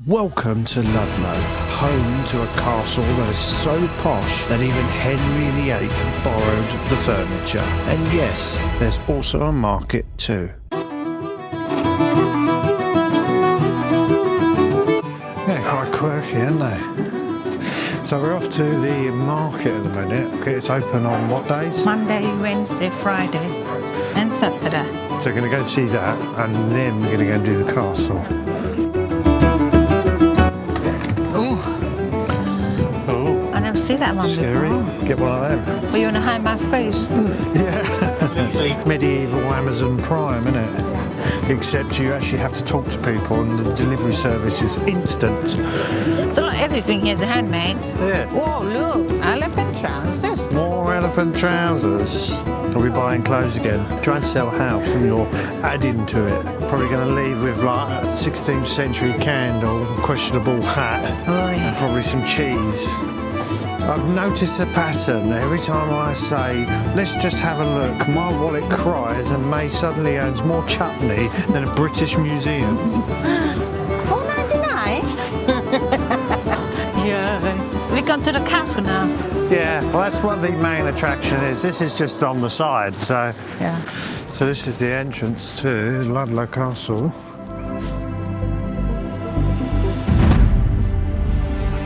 Welcome to Ludlow, home to a castle that is so posh that even Henry VIII borrowed the furniture. And yes, there's also a market too. Yeah, quite quirky, aren't they? So we're off to the market at the minute. Okay, it's open on what days? Monday, Wednesday, Friday and Saturday. So we're going to go see that and then we're going to go and do the castle. See that one scary. Before. Get one of them. Well, you want to hide my face? Yeah. Medieval Amazon Prime, isn't it? Except you actually have to talk to people and the delivery service is instant. So like everything here is handmade. Yeah. Whoa, look, elephant trousers. More elephant trousers. Are we buying clothes again? Try and sell a house and you're adding to it. Probably going to leave with like a 16th century candle, questionable hat, and probably some cheese. I've noticed a pattern. Every time I say, let's just have a look, my wallet cries and May suddenly owns more chutney than a British museum. $4.99? Yeah. We've gone to the castle now. Yeah, well that's what the main attraction is. This is just on the side, so... Yeah. So this is the entrance to Ludlow Castle.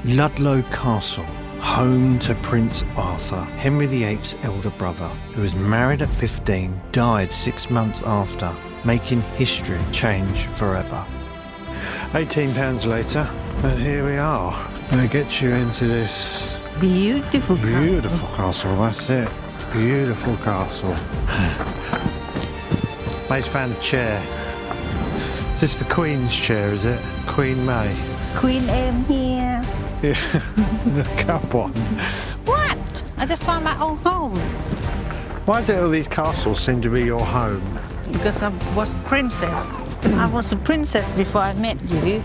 Ludlow Castle. Home to Prince Arthur, Henry VIII's elder brother, who was married at 15, died 6 months after, making history change forever. £18 later, and here we are. I'm going to get you into this beautiful castle. That's it. Beautiful castle. May's found a chair. Is this the Queen's chair, is it? Queen May. Queen M here. Yeah, come on. What? I just found my own home. Why do all these castles seem to be your home? Because I was a princess. I was a princess before I met you.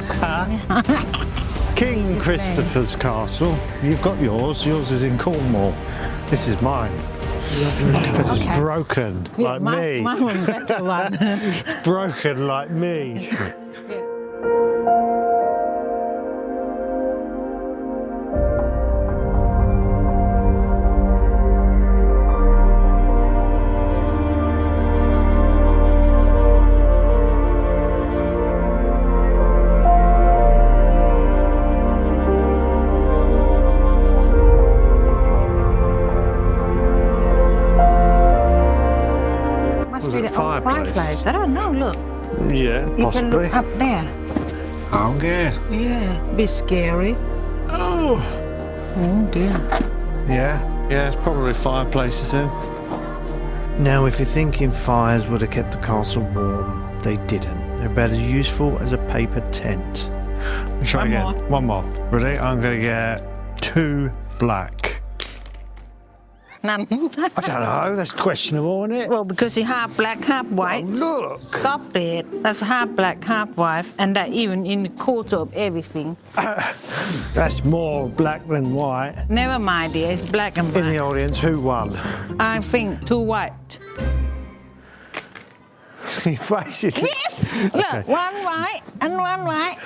King Christopher's castle. You've got yours. Yours is in Cornwall. This is mine. Because it's broken, like me. Mine was a better one. It's broken like me. Fireplace. I don't know, look. Yeah, you possibly. You can look up there. Oh, yeah. Yeah, be scary. Oh. Oh, dear. Yeah, it's probably fireplaces then. Now, if you're thinking fires would have kept the castle warm, they didn't. They're about as useful as a paper tent. Try again. One more. Ready? I'm going to get 2 black. None. I don't know, that's questionable, isn't it? Well, because you half black, half white. Oh, look! Stop it. That's half black, half white, and that even in the quarter of everything. That's more black than white. Never mind, dear. It's black and white. In the audience, who won? I think 2 white. Basically. Yes! Look, okay. 1 white and 1 white.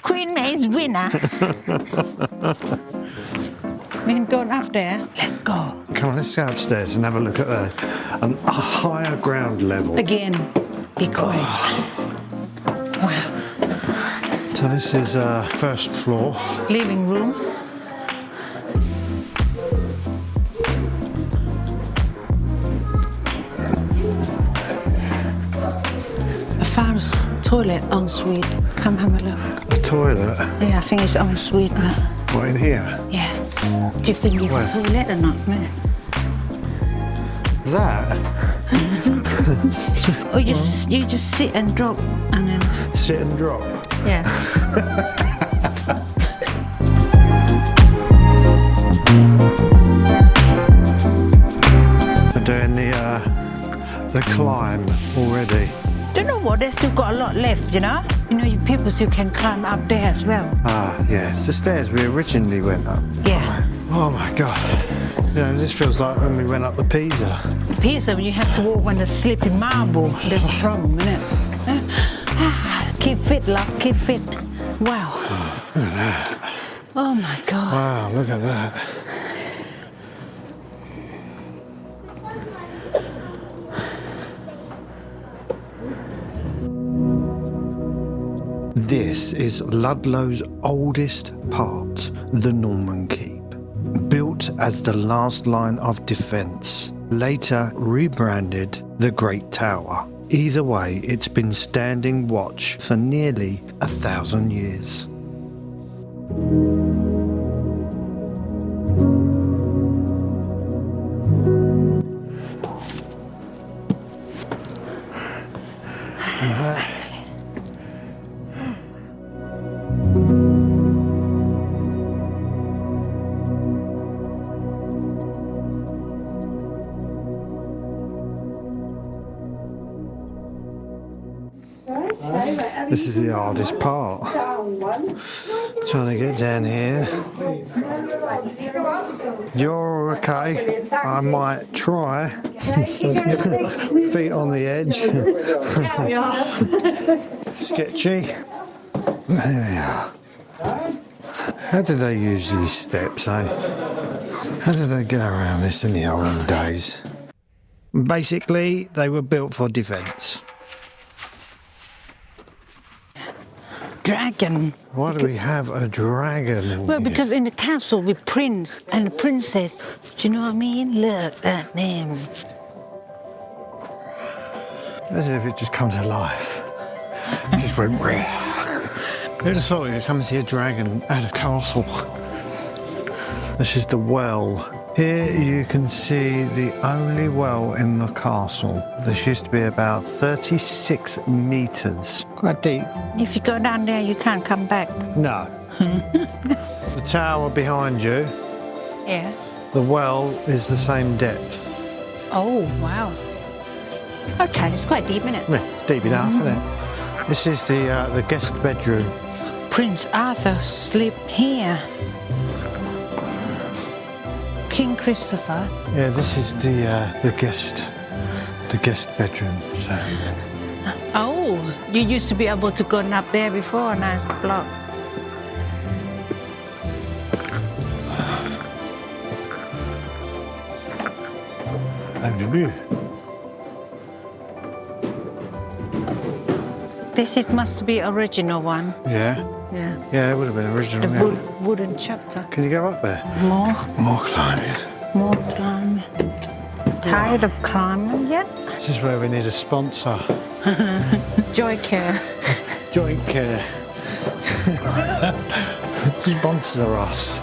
Queen May's winner. We can go up there. Let's go. Come on, let's go upstairs and have a look at a higher ground level. Again, be quiet. Wow. So this is first floor. Living room. I found a toilet en suite. Come have a look. A toilet? Yeah, I think it's en suite. What, in here? Yeah. Do you think it's a toilet or not, man? That? Or you just sit and drop and then... Sit and drop? Yeah. We're doing the climb already. Don't know what, they've still got a lot left, you know? You know, you people still can climb up there as well. Ah, yeah, it's the stairs we originally went up. Yeah. Oh my God. You know, this feels like when we went up the Pisa. The Pisa, when you have to walk on the slipping marble, there's a problem, isn't it? Keep Keep fit, love. Keep fit. Wow. Oh my God. Wow, look at that. This is Ludlow's oldest part, the Norman Keep. Built as the last line of defence, later rebranded the Great Tower. Either way, it's been standing watch for nearly 1,000 years. This is the hardest part. Trying to get down here. You're okay. I might try. Feet on the edge. Sketchy. There we are. How did they use these steps, eh? How did they get around this in the olden days? Basically, they were built for defence. Dragon. Why do we have a dragon in Well, here? because in the castle with prince and the princess, do you know what I mean? Look at them. As if it just comes to life. It just went... Who'd have thought you'd come and see a dragon at a castle? This is the well. Here you can see the only well in the castle. This used to be about 36 metres. Quite deep. If you go down there, you can't come back. No. The tower behind you, Yeah. the well is the same depth. Oh, wow. Okay, it's quite deep, isn't it? Yeah, it's deep enough, isn't it? This is the guest bedroom. Prince Arthur sleep here. King Christopher. Yeah, this is the guest bedroom. So. Oh, you used to be able to go up there before, now it's blocked. This must be original one. Yeah. Yeah. Yeah, it would have been original. The Yeah. wooden chapter. Can you go up there? More Climbing. climbing. Tired of climbing yet? This is where we need a sponsor. Joy Care. Joint care. Sponsor us.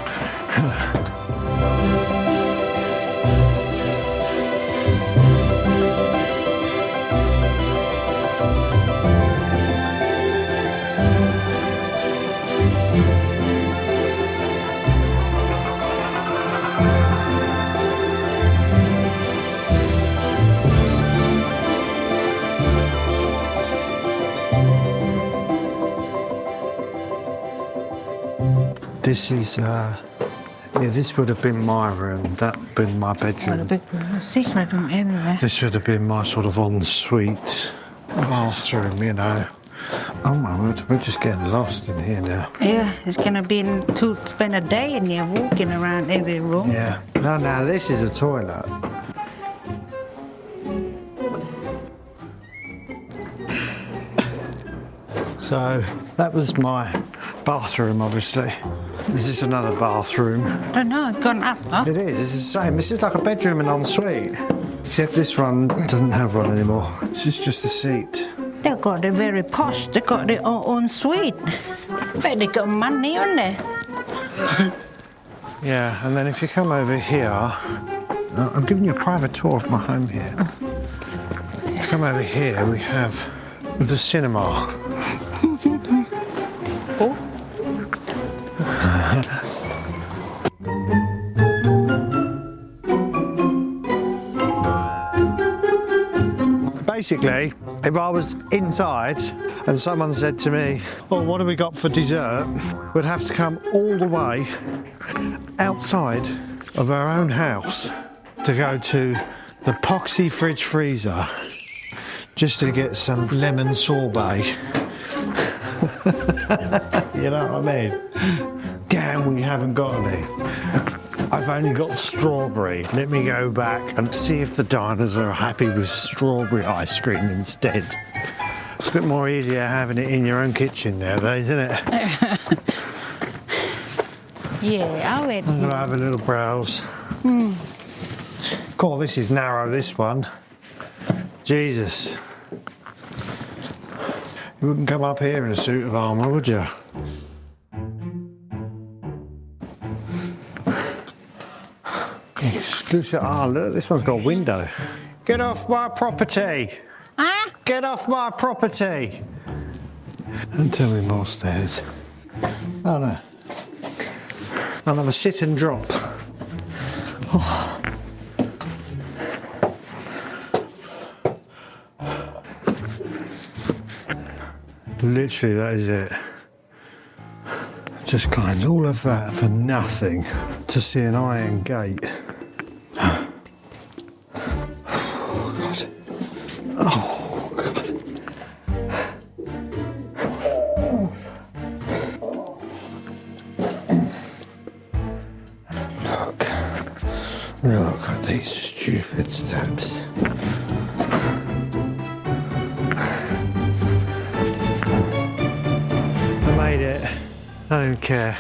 This is, this would have been my room. That would have been my bedroom. Six bedroom everywhere. This would have been my sort of ensuite bathroom, you know. Oh my word, we're just getting lost in here now. Yeah, it's gonna be to spend a day in here walking around every room. Yeah. No, now this is a toilet. So that was my bathroom, obviously. This is another bathroom. I don't know, it's gone up, huh? It is, it's the same. This is like a bedroom and ensuite. Except this one doesn't have one anymore. This is just a seat. They got it very posh, they got their own suite. Bet they got money on there. Yeah, and then if you come over here, I'm giving you a private tour of my home here. If you come over here, we have the cinema. Oh. Basically, if I was inside and someone said to me, "Well, what have we got for dessert?" we'd have to come all the way outside of our own house to go to the Poxy fridge freezer just to get some lemon sorbet. You know what I mean? Damn, we haven't got any. I've only got strawberry. Let me go back and see if the diners are happy with strawberry ice cream instead. It's a bit more easier having it in your own kitchen nowadays, isn't it? Yeah, I'll wait. I'm going to have a little browse. God, this is narrow, this one. Jesus. You wouldn't come up here in a suit of armour, would you? Exclusive. Ah, look, this one's got a window. Get off my property! Huh? Get off my property! And tell me more stairs. Oh no. Another sit and drop. Oh. Literally, that is it. Just climbed all of that for nothing to see an iron gate. Oh, God. Oh, God. Look at these stupid steps. I made it. I don't care.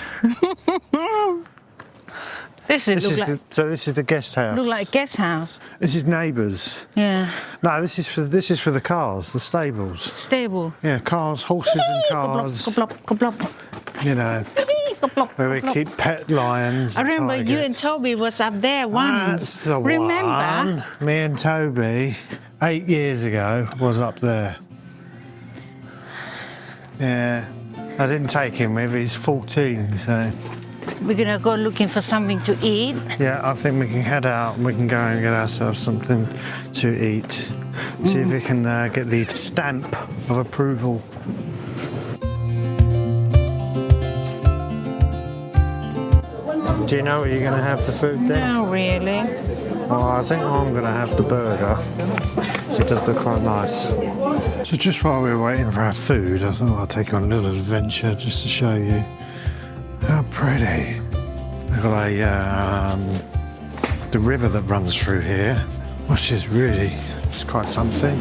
This is So this is the guest house. look like a guest house. This is neighbours. Yeah. No, this is for the cars, the stables. Stable. Yeah, cars, horses and cars. You know, where we keep pet lions. I and remember you and tigers. Toby was up there once. That's the Remember? one. Me and Toby, 8 years ago, was up there. Yeah. I didn't take him with, he's 14, so... We're gonna go looking for something to eat. Yeah, I think we can head out and we can go and get ourselves something to eat. See if we can get the stamp of approval. Do you know what you're going to have for food then? No, really. Well, I think I'm going to have the burger. So it does look quite nice. So just while we're waiting for our food, I thought I'd take you on a little adventure just to show you how pretty. We've got the river that runs through here, which is really, it's quite something.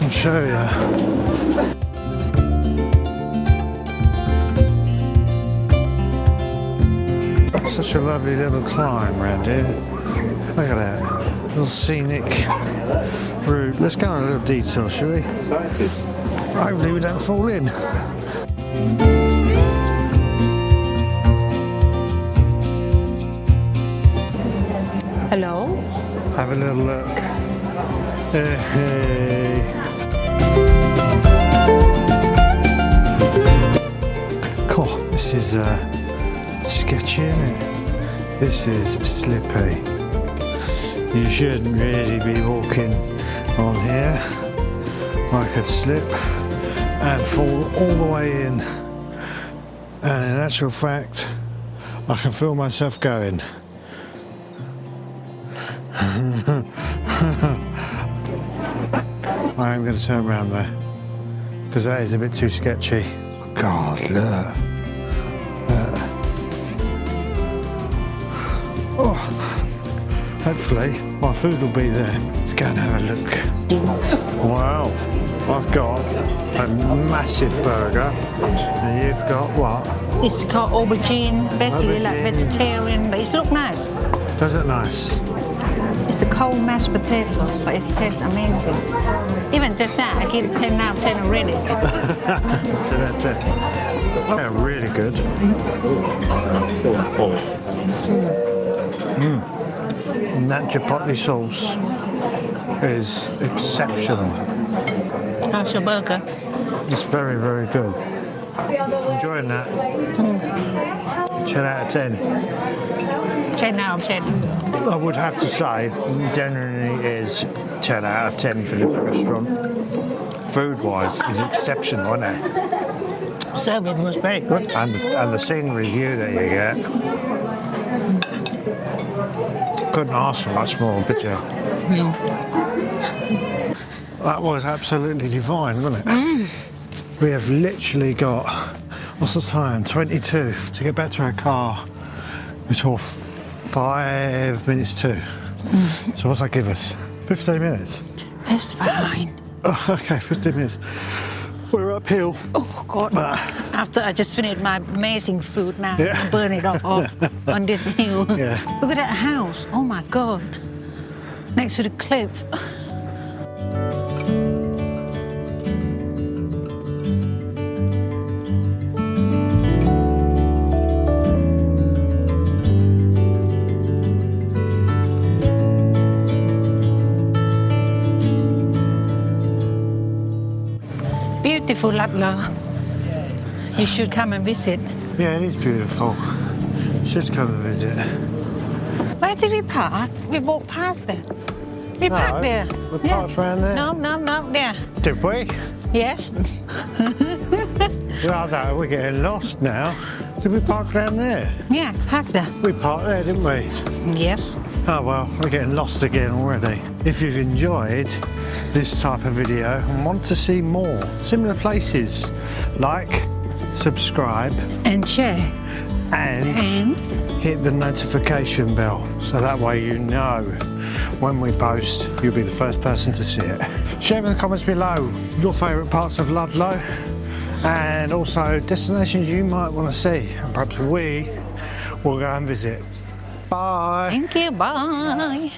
I'll show you. Such a lovely little climb around here. Look at that. Little scenic route. Let's go on a little detour, shall we? Hopefully we don't fall in. Hello? Have a little look. Hey. Cool. This is sketchy, isn't it? This is slippy. You shouldn't really be walking on here. I could slip and fall all the way in. And in actual fact, I can feel myself going. I am going to turn around there because that is a bit too sketchy. God, look. Oh, hopefully my food will be there. Let's go and have a look. Wow, I've got a massive burger and you've got what? It's called aubergine, basically like vegetarian, but it looks nice. Does it nice? It's a cold mashed potato, but it tastes amazing. Even just that, I give it 10 out of 10 already. So that's it. Yeah, really good. And that chipotle sauce is exceptional. How's your burger? It's very, very good. Enjoying that. 10 out of 10. 10 out of 10. I would have to say, generally is 10 out of 10 for this restaurant. Food-wise, is exceptional, isn't it? Serving was very good. And the scenery view that you get. Couldn't ask for much more, could you? That was absolutely divine, wasn't it? We have literally got, what's the time? 22 to get back to our car. Which will 5 minutes to. So what's that give us? 15 minutes? It's fine. Oh, okay, 15 minutes. We're uphill. Oh, God. After I just finished my amazing food now, Yeah. I burn it off on this hill. Yeah. Look at that house. Oh, my God. Next to the cliff. Beautiful Ludlow. You should come and visit. Yeah, it is beautiful. Should come and visit. Where did we park? We walked past there. We parked there. We parked around there. No, there. Did we? Yes. Well, no, we're getting lost now. Did we park around there? Yeah, parked there. We parked there, didn't we? Yes. Oh well, we're getting lost again already. If you've enjoyed this type of video and want to see more similar places, like, subscribe And share. and hit the notification bell so that way you know when we post, you'll be the first person to see it. Share in the comments below your favourite parts of Ludlow and also destinations you might want to see, and perhaps we will go and visit. Bye. Thank you. Bye.